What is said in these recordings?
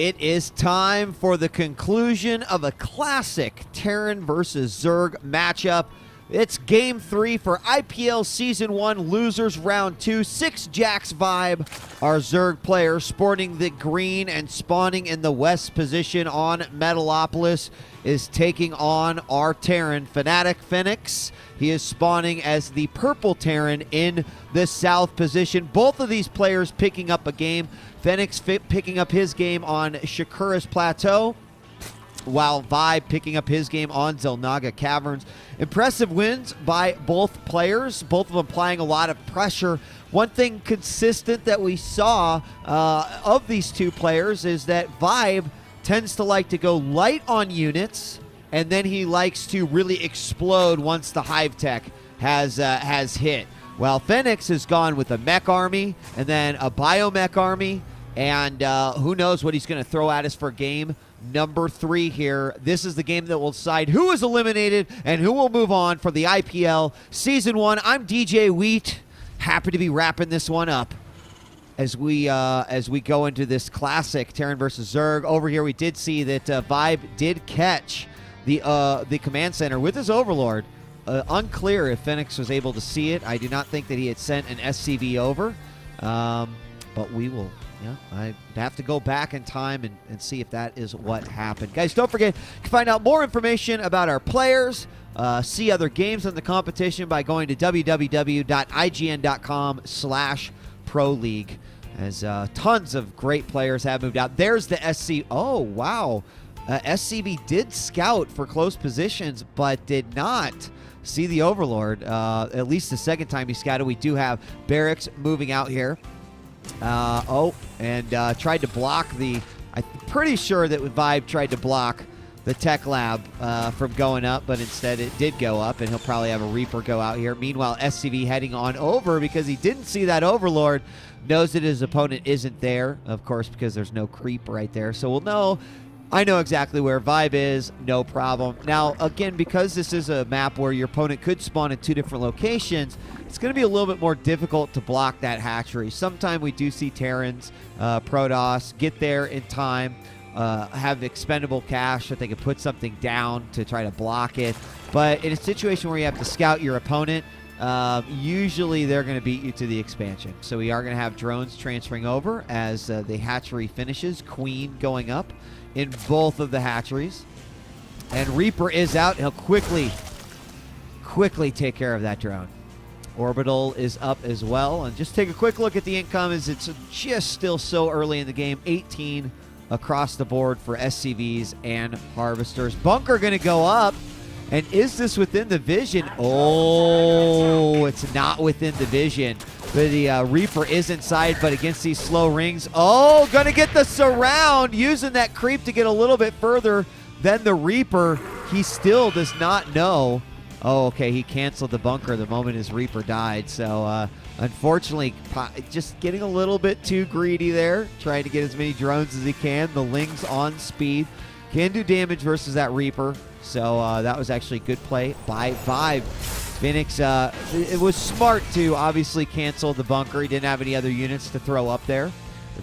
It is time for the conclusion of a classic Terran versus Zerg matchup. It's Game 3 for IPL Season 1 Losers Round 2. sixjaxViBE, our Zerg player, sporting the green and spawning in the west position on Mutalisk, is taking on our Terran, FnaticFenix. He is spawning as the purple Terran in the south position. Both of these players picking up a game. Fenix picking up his game on Shakura's Plateau, while ViBE picking up his game on Xel'Naga Caverns. Impressive wins by both players, both of them applying a lot of pressure. One thing consistent that we saw of these two players is that ViBE tends to like to go light on units, and then he likes to really explode once the Hive tech has hit. While Fenix has gone with a mech army and then a biomech army, and who knows what he's going to throw at us for game number 3 here. This is the game that will decide who is eliminated and who will move on for the IPL Season 1. I'm DJ Wheat, happy to be wrapping this one up as we go into this classic Terran versus Zerg. Over here we did see that ViBE did catch the command center with his Overlord. Unclear if Fenix was able to see it. I do not think that he had sent an SCV over, but we will. Yeah, I have to go back in time and see if that is what happened. Guys, don't forget, you can find out more information about our players, see other games in the competition by going to www.ign.com/pro league, as tons of great players have moved out. There's the SC. Oh, wow. SCV did scout for close positions, but did not see the Overlord. At least the second time he scouted. We do have Barracks moving out here. Tried to block I'm pretty sure that ViBE tried to block the Tech Lab from going up, but instead it did go up, and he'll probably have a Reaper go out here. Meanwhile, SCV heading on over because he didn't see that Overlord, knows that his opponent isn't there, of course, because there's no creep right there. So we'll know. I know exactly where ViBE is, no problem. Now, again, because this is a map where your opponent could spawn in 2 different locations, it's going to be a little bit more difficult to block that hatchery. Sometimes we do see Terrans, Protoss, get there in time, have expendable cash that they can put something down to try to block it. But in a situation where you have to scout your opponent, usually they're going to beat you to the expansion. So we are going to have drones transferring over as the hatchery finishes. Queen going up in both of the hatcheries. And Reaper is out. He'll quickly take care of that drone. Orbital is up as well. And just take a quick look at the income as it's just still so early in the game. 18 across the board for SCVs and Harvesters. Bunker going to go up. And is this within the vision? Oh, it's not within the vision. The Reaper is inside, but against these slow rings. Oh, going to get the surround, using that creep to get a little bit further than the Reaper. He still does not know. Oh, okay, he canceled the bunker the moment his Reaper died. So, unfortunately, just getting a little bit too greedy there, trying to get as many drones as he can. The Ling's on speed. Can do damage versus that Reaper. So that was actually a good play by ViBE. Phoenix, it was smart to obviously cancel the bunker. He didn't have any other units to throw up there.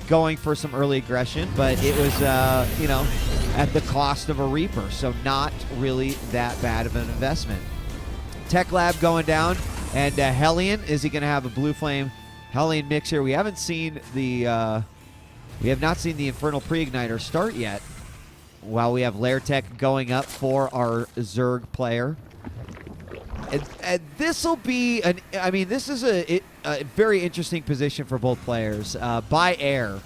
Going for some early aggression, but it was, at the cost of a Reaper. So not really that bad of an investment. Tech Lab going down, and Hellion. Is he going to have a Blue Flame Hellion mix here? We haven't seen the, we have not seen the Infernal Pre-Igniter start yet. While we have Lair Tech going up for our Zerg player. And this will be this is a very interesting position for both players. By air,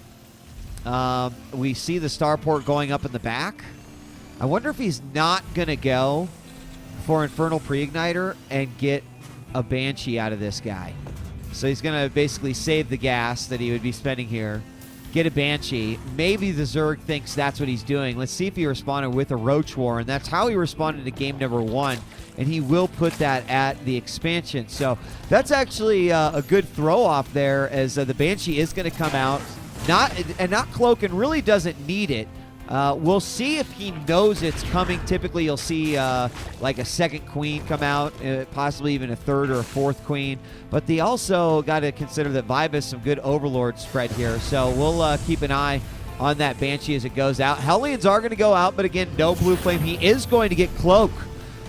we see the starport going up in the back. I wonder if he's not going to go for Infernal Pre-Igniter and get a Banshee out of this guy. So he's going to basically save the gas that he would be spending here. Get a Banshee. Maybe the Zerg thinks that's what he's doing. Let's see if he responded with a Roach War, and that's how he responded to game number 1, and he will put that at the expansion. So that's actually a good throw-off there, as the Banshee is going to come out. Not cloak, and really doesn't need it. We'll see if he knows it's coming. Typically, you'll see like a second queen come out, possibly even a third or a fourth queen. But they also got to consider that ViBE has some good Overlord spread here. So we'll keep an eye on that Banshee as it goes out. Hellions are going to go out, but again, no blue flame. He is going to get cloak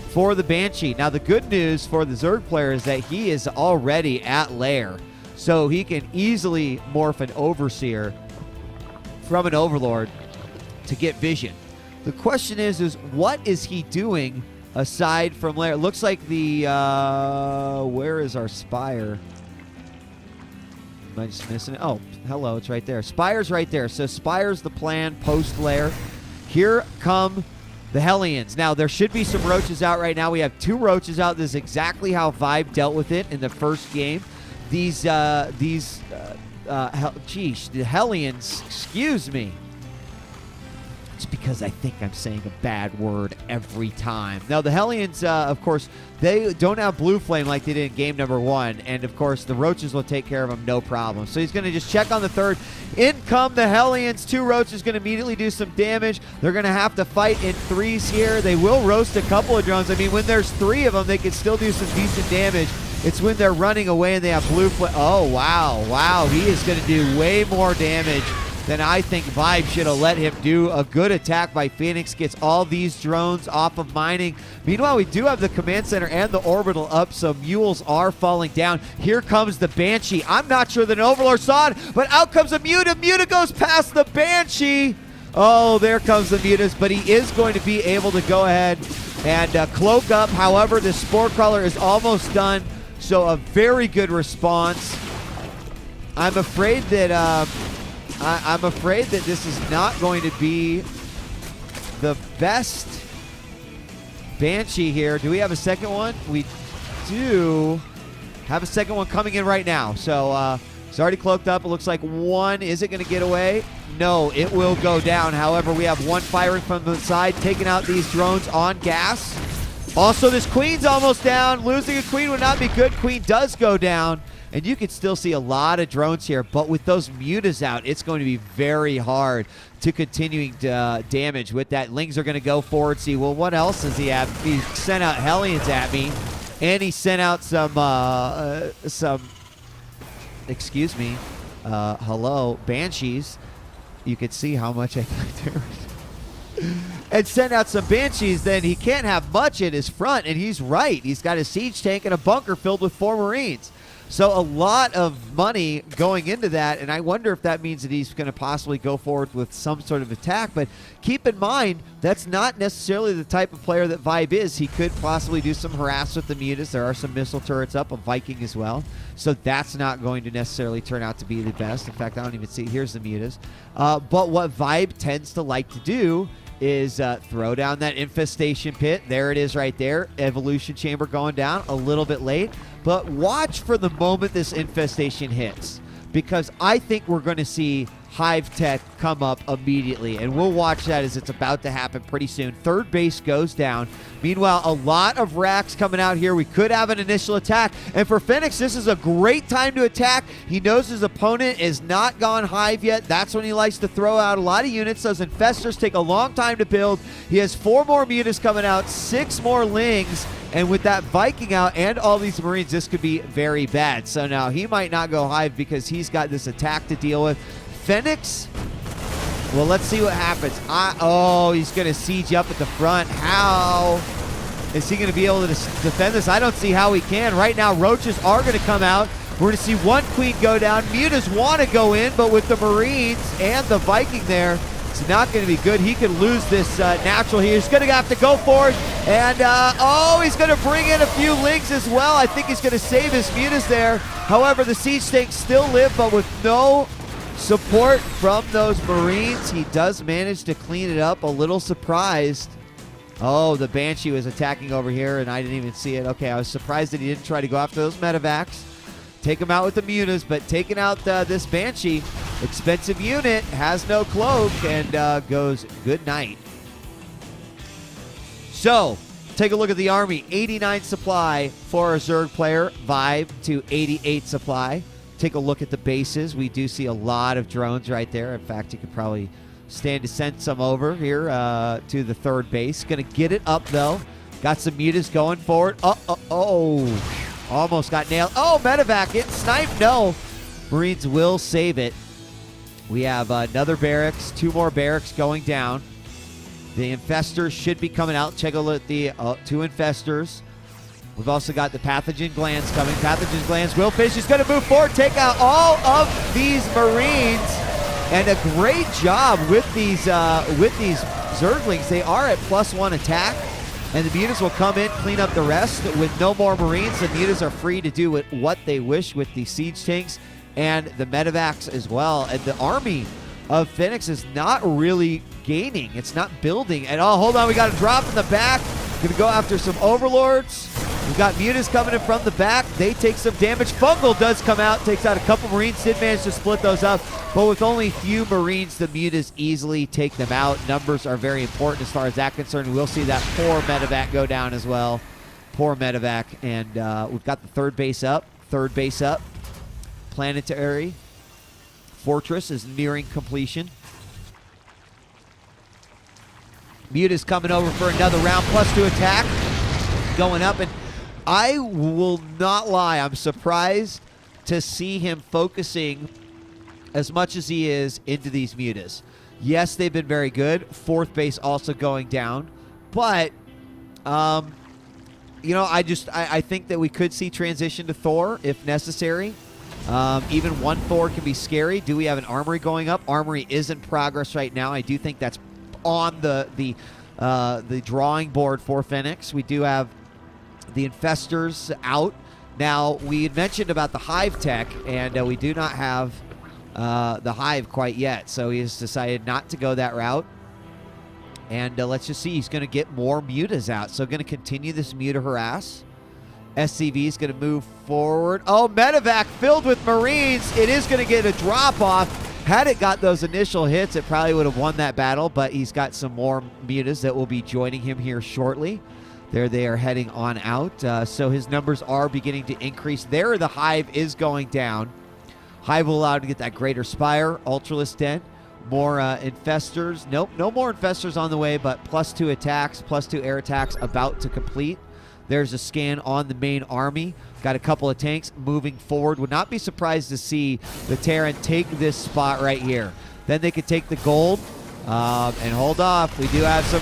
for the Banshee. Now, the good news for the Zerg player is that he is already at lair, so he can easily morph an Overseer from an Overlord to get vision. The question is what is he doing aside from lair? It looks like the, where is our Spire? Am I just missing it? Oh, hello, it's right there. Spire's right there. So Spire's the plan post-lair. Here come the Hellions. Now, there should be some roaches out right now. We have 2 roaches out. This is exactly how Vibe dealt with it in the first game. Geez, the Hellions, excuse me. It's because I think I'm saying a bad word every time. Now, the Hellions, of course, they don't have blue flame like they did in game number 1. And, of course, the roaches will take care of them, no problem. So he's going to just check on the third. In come the Hellions. 2 roaches going to immediately do some damage. They're going to have to fight in 3s here. They will roast a couple of drones. I mean, when there's 3 of them, they can still do some decent damage. It's when they're running away and they have blue flame. Oh, wow. Wow. He is going to do way more damage than I think Vibe should have let him do. A good attack by Phoenix gets all these drones off of mining. Meanwhile, we do have the command center and the orbital up, so mules are falling down. Here comes the Banshee. I'm not sure that an Overlord saw it, but out comes a Muta. Muta goes past the Banshee. Oh, there comes the Mutas, but he is going to be able to go ahead and cloak up. However, the Spore Crawler is almost done, so a very good response. I'm afraid that this is not going to be the best Banshee here. Do we have a second one? We do have a second one coming in right now. So it's already cloaked up. It looks like one. Is it going to get away? No, it will go down. However, we have one firing from the side, taking out these drones on gas. Also, this Queen's almost down. Losing a Queen would not be good. Queen does go down. And you can still see a lot of drones here, but with those Mutas out, it's going to be very hard to continuing damage with that. Lings are going to go forward, see, well, what else does he have? He sent out Hellions at me, and he sent out excuse me, hello, Banshees. You can see how much I thought there and send out some Banshees, then he can't have much in his front, and he's right. He's got a siege tank and a bunker filled with 4 Marines. So a lot of money going into that, and I wonder if that means that he's going to possibly go forward with some sort of attack. But keep in mind, that's not necessarily the type of player that Vibe is. He could possibly do some harass with the Mutas. There are some missile turrets up, a Viking as well. So that's not going to necessarily turn out to be the best. In fact, I don't even see. Here's the Mutas. But what Vibe tends to like to do is throw down that infestation pit. There it is right there. Evolution chamber going down a little bit late. But watch for the moment this infestation hits, because I think we're going to see Hive Tech come up immediately, and we'll watch that as it's about to happen pretty soon. Third base goes down. Meanwhile, a lot of racks coming out here. We could have an initial attack, and for Fenix, this is a great time to attack. He knows his opponent is not gone Hive yet. That's when he likes to throw out a lot of units. Those Infestors take a long time to build. He has 4 more Mutas coming out, 6 more Lings, and with that Viking out and all these Marines, this could be very bad. So now he might not go Hive because he's got this attack to deal with. Fenix, well, let's see what happens. Oh, he's going to siege up at the front. How is he going to be able to defend this? I don't see how he can. Right now, Roaches are going to come out. We're going to see one Queen go down. Mutas want to go in, but with the Marines and the Viking there, it's not going to be good. He could lose this natural here. He's going to have to go for it. And, he's going to bring in a few Lings as well. I think he's going to save his Mutas there. However, the siege tanks still live, but with no support from those Marines, he does manage to clean it up. A little surprised. Oh, the Banshee was attacking over here, and I didn't even see it. Okay, I was surprised that he didn't try to go after those medevacs. Take him out with the Mutas, but taking out this Banshee, expensive unit, has no cloak, and goes good night. So, take a look at the army. 89 supply for a Zerg player. Vibe to 88 supply. Take a look at the bases. We do see a lot of drones right there. In fact, you could probably stand to send some over here to the third base. Going to get it up, though. Got some Mutas going forward. Almost got nailed. Oh, medevac. It sniped. No. Marines will save it. We have another barracks, 2 more barracks going down. The infestors should be coming out. Check a look at the 2 infestors. We've also got the pathogen glands coming. Pathogen glands. Willfish is going to move forward, take out all of these Marines, and a great job with these Zerglings. They are at +1 attack, and the Mutas will come in, clean up the rest. With no more Marines, the Mutas are free to do what they wish with the siege tanks and the medevacs as well. And the army of Phoenix is not really gaining. It's not building at all. Hold on, we got a drop in the back. Gonna go after some overlords. We've got Mutas coming in from the back. They take some damage. Fungal does come out, takes out a couple Marines. Did manage to split those up, but with only few Marines, the Mutas easily take them out. Numbers are very important as far as that concerned. We'll see that poor medevac go down as well. Poor medevac, and we've got the third base up. Planetary Fortress is nearing completion. Mutas coming over for another round, +2 attack. Going up, and I will not lie, I'm surprised to see him focusing as much as he is into these Mutas. Yes, they've been very good. 4th base also going down. But, you know, I think that we could see transition to Thor if necessary. Even 1 Thor can be scary. Do we have an armory going up? Armory is in progress right now. I do think that's on the drawing board for Phoenix. We do have the infestors out. Now, we had mentioned about the Hive tech, and we do not have the Hive quite yet, so he has decided not to go that route. And let's just see, he's going to get more Mutas out, so going to continue this Muta harass. SCV is going to move forward. Oh, medevac filled with Marines. It is going to get a drop-off. Had it got those initial hits, it probably would have won that battle, but he's got some more Mutas that will be joining him here shortly. There they are heading on out. So his numbers are beginning to increase. There the Hive is going down. Hive will allow to get that greater Spire. Ultralisk Den. More infestors. Nope, no more infestors on the way, but +2 attacks, +2 air attacks about to complete. There's a scan on the main army. Got a couple of tanks moving forward. Would not be surprised to see the Terran take this spot right here. Then they could take the gold and hold off. We do have some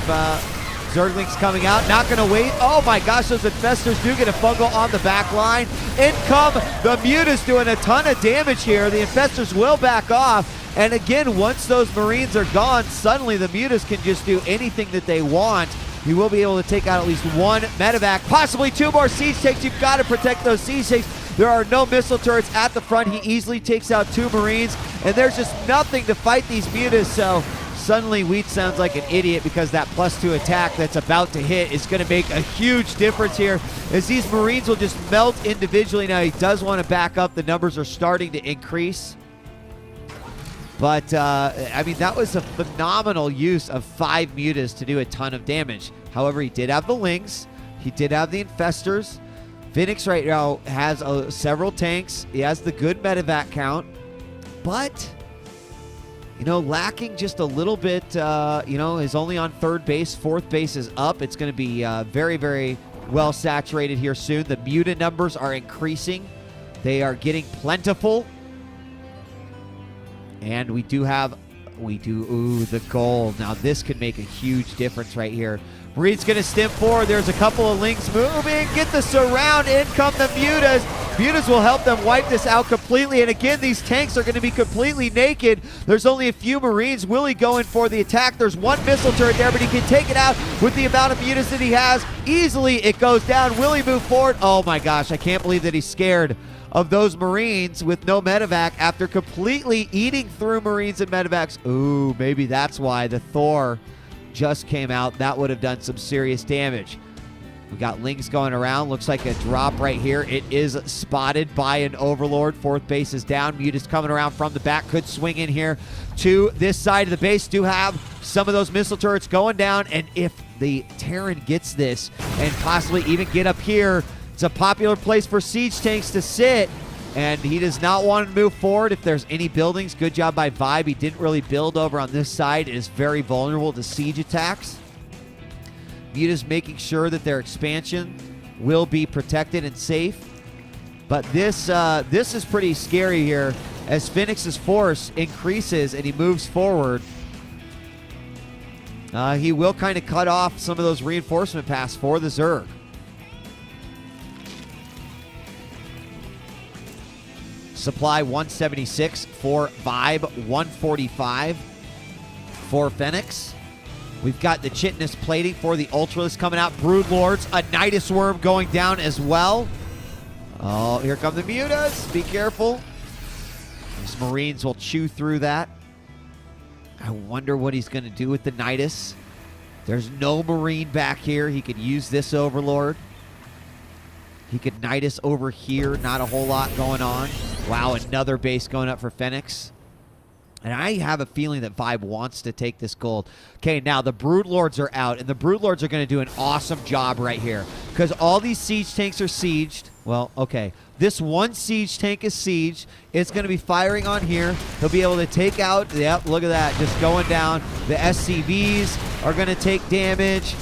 Zerglings coming out. Not going to wait. Oh my gosh, those infestors do get a fungal on the back line. In come the Mutas doing a ton of damage here. The infestors will back off. And again, once those Marines are gone, suddenly the Mutas can just do anything that they want. You will be able to take out at least 1 medevac, possibly 2 more siege tanks. You've got to protect those siege tanks. There are no missile turrets at the front. He easily takes out 2 Marines, and there's just nothing to fight these Mutas. So suddenly Wheat sounds like an idiot because that +2 attack that's about to hit is going to make a huge difference here, as these Marines will just melt individually. Now he does want to back up. The numbers are starting to increase. But, I mean, that was a phenomenal use of 5 Mutas to do a ton of damage. However, he did have the Lings. He did have the Infestors. Phoenix right now has several tanks. He has the good medevac count. But, you know, lacking just a little bit, you know, is only on 3rd base. 4th base is up. It's going to be very, very well saturated here soon. The Muta numbers are increasing. They are getting plentiful. And we do, ooh, the gold. Now this could make a huge difference right here. Reed's going to stim forward. There's a couple of Lings moving. Get the surround. In come the Mutas. Mutas will help them wipe this out completely. And again, these tanks are going to be completely naked. There's only a few Marines. Willie going for the attack. There's 1 missile turret there, but he can take it out with the amount of Mutas that he has. Easily it goes down. Willie move forward. Oh my gosh, I can't believe that he's scared of those Marines with no medevac after completely eating through Marines and medevacs. Ooh, maybe that's why the Thor just came out. That would have done some serious damage. We got Lings going around. Looks like a drop right here. It is spotted by an Overlord. 4th base is down. Mutas coming around from the back. Could swing in here to this side of the base. Do have some of those missile turrets going down. And if the Terran gets this and possibly even get up here, it's a popular place for siege tanks to sit, and he does not want to move forward if there's any buildings. Good job by Vibe. He didn't really build over on this side. It is very vulnerable to siege attacks. Muta's making sure that their expansion will be protected and safe. But this is pretty scary here as Phoenix's force increases and he moves forward, he will kind of cut off some of those reinforcement paths for the Zerg. Supply 176 for Vibe, 145 for Fenix. We've got the Chitinous plating for the Ultralisk coming out. Broodlords, a Nidus Worm going down as well. Oh, here come the Mutas. Be careful. These Marines will chew through that. I wonder what he's going to do with the Nidus. There's no Marine back here. He could use this Overlord. He could Nidus over here. Not a whole lot going on. Wow, another base going up for Fenix. And I have a feeling that Vibe wants to take this gold. Okay, now the Broodlords are out, and the Broodlords are going to do an awesome job right here because all these siege tanks are sieged. Well, okay. This one siege tank is sieged. It's going to be firing on here. He'll be able to take out, yep, look at that, just going down. The SCVs are going to take damage.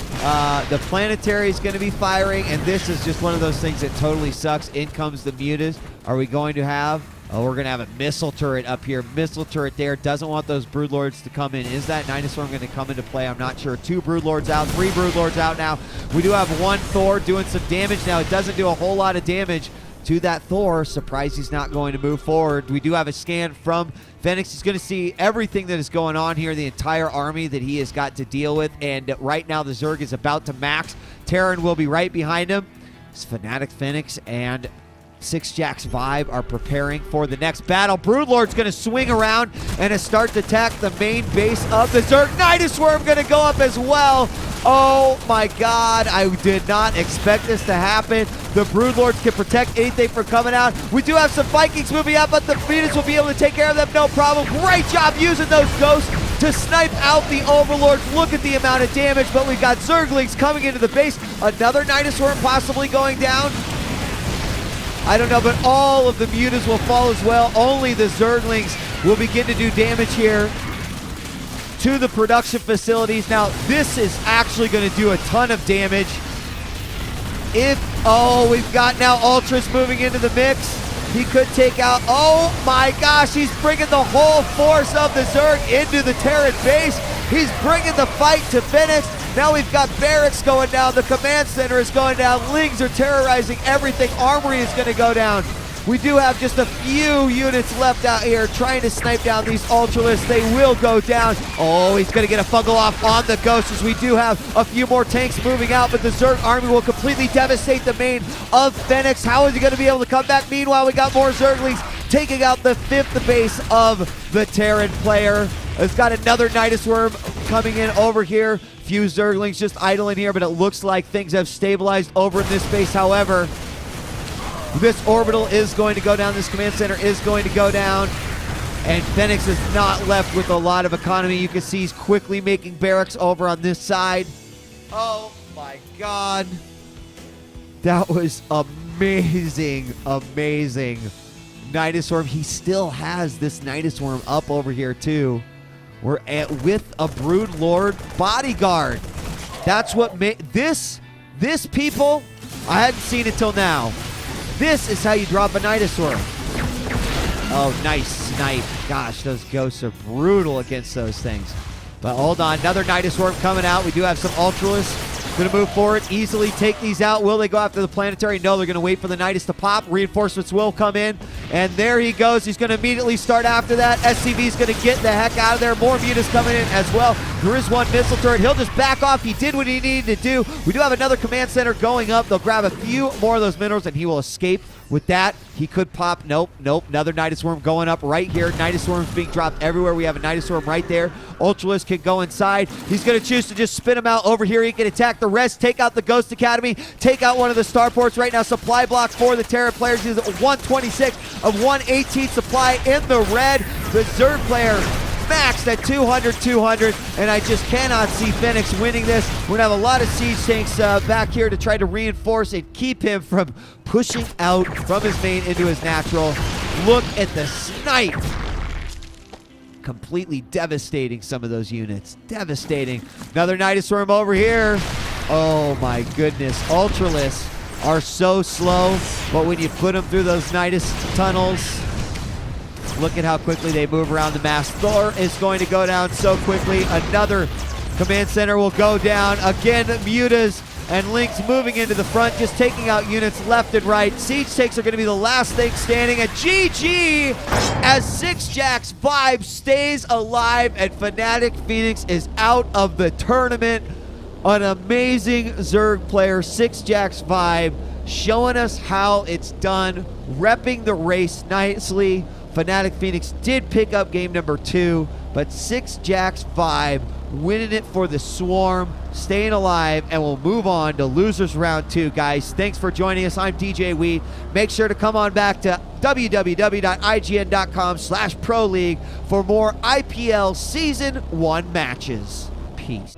The Planetary is going to be firing, and this is just one of those things that totally sucks. In comes the Mutas. Are we going to have... Oh, we're going to have a missile turret up here. Missile turret there. Doesn't want those Broodlords to come in. Is that Nidus Worm going to come into play? I'm not sure. 2 Broodlords out. 3 Broodlords out now. We do have 1 Thor doing some damage now. It doesn't do a whole lot of damage to that Thor. Surprised he's not going to move forward. We do have a scan from Fenix. He's going to see everything that is going on here, the entire army that he has got to deal with. And right now the Zerg is about to max. Terran will be right behind him. It's FnaticFenix and sixjaxViBE are preparing for the next battle. Broodlord's going to swing around and start to attack the main base of the Zerg. Nidus Worm going to go up as well. Oh my god, I did not expect this to happen. The Broodlords can protect anything from coming out. We do have some Vikings moving out, but the Phoenix will be able to take care of them, no problem. Great job using those ghosts to snipe out the Overlords. Look at the amount of damage, but we've got Zerglings coming into the base. Another Nidus Worm possibly going down. I don't know, but all of the Mutas will fall as well. Only the Zerglings will begin to do damage here to the production facilities. Now, this is actually going to do a ton of damage. Oh, we've got now Ultras moving into the mix. He could take out, oh my gosh, he's bringing the whole force of the Zerg into the Terran base. He's bringing the fight to Phoenix. Now we've got barracks going down. The command center is going down. Lings are terrorizing everything. Armory is going to go down. We do have just a few units left out here trying to snipe down these Ultralisks. They will go down. Oh, he's going to get a fungal off on the Ghosts as we do have a few more tanks moving out, but the Zerg army will completely devastate the main of Phoenix. How is he going to be able to come back? Meanwhile, we got more Zerglings taking out the 5th base of the Terran player. It's got another Nidus Worm coming in over here. Few Zerglings just idling here, but it looks like things have stabilized over in this base. However, this orbital is going to go down. This command center is going to go down. And Phoenix is not left with a lot of economy. You can see he's quickly making barracks over on this side. Oh my god. That was amazing, amazing. Nidus Worm. He still has this Nidus Worm up over here too. We're with a Broodlord bodyguard. That's what made this people, I hadn't seen it till now. This is how you drop a Nidus Worm. Oh, nice snipe. Gosh, those ghosts are brutal against those things. But hold on, another Nidus Worm coming out. We do have some Ultralisks. Going to move forward, easily take these out. Will they go after the Planetary? No, they're going to wait for the Nidus to pop. Reinforcements will come in. And there he goes. He's going to immediately start after that. SCV is going to get the heck out of there. More Mutas coming in as well. There is one missile turret. He'll just back off. He did what he needed to do. We do have another command center going up. They'll grab a few more of those minerals, and he will escape. With that, he could pop. Nope. Another Nidus Worm going up right here. Nidus Worms being dropped everywhere. We have a Nidus Worm right there. Ultralisk can go inside. He's going to choose to just spin him out over here. He can attack the rest, take out the Ghost Academy, take out one of the starports right now. Supply block for the Terran players. He's at 126 of 118 supply in the red. The Zerg player maxed at 200, and I just cannot see Phoenix winning this. We're going to have a lot of siege tanks back here to try to reinforce and keep him from pushing out from his main into his natural. Look at the snipe. Completely devastating some of those units. Devastating. Another Nidus Worm over here. Oh my goodness. Ultralisks are so slow, but when you put them through those Nidus tunnels, Look at how quickly they move around the mass. Thor is going to go down so quickly. Another command center will go down. Again, Mutas and Lynx moving into the front, just taking out units left and right. Siege takes are going to be the last thing standing. And GG as sixjaxViBE stays alive and FnaticFenix is out of the tournament. An amazing Zerg player, sixjaxViBE, showing us how it's done, repping the race nicely. FnaticFenix did pick up game number 2, but sixjaxViBE winning it for the Swarm, staying alive, and we'll move on to losers round 2, guys. Thanks for joining us. I'm DJ Wheat. Make sure to come on back to www.ign.com/pro league for more IPL Season 1 matches. Peace.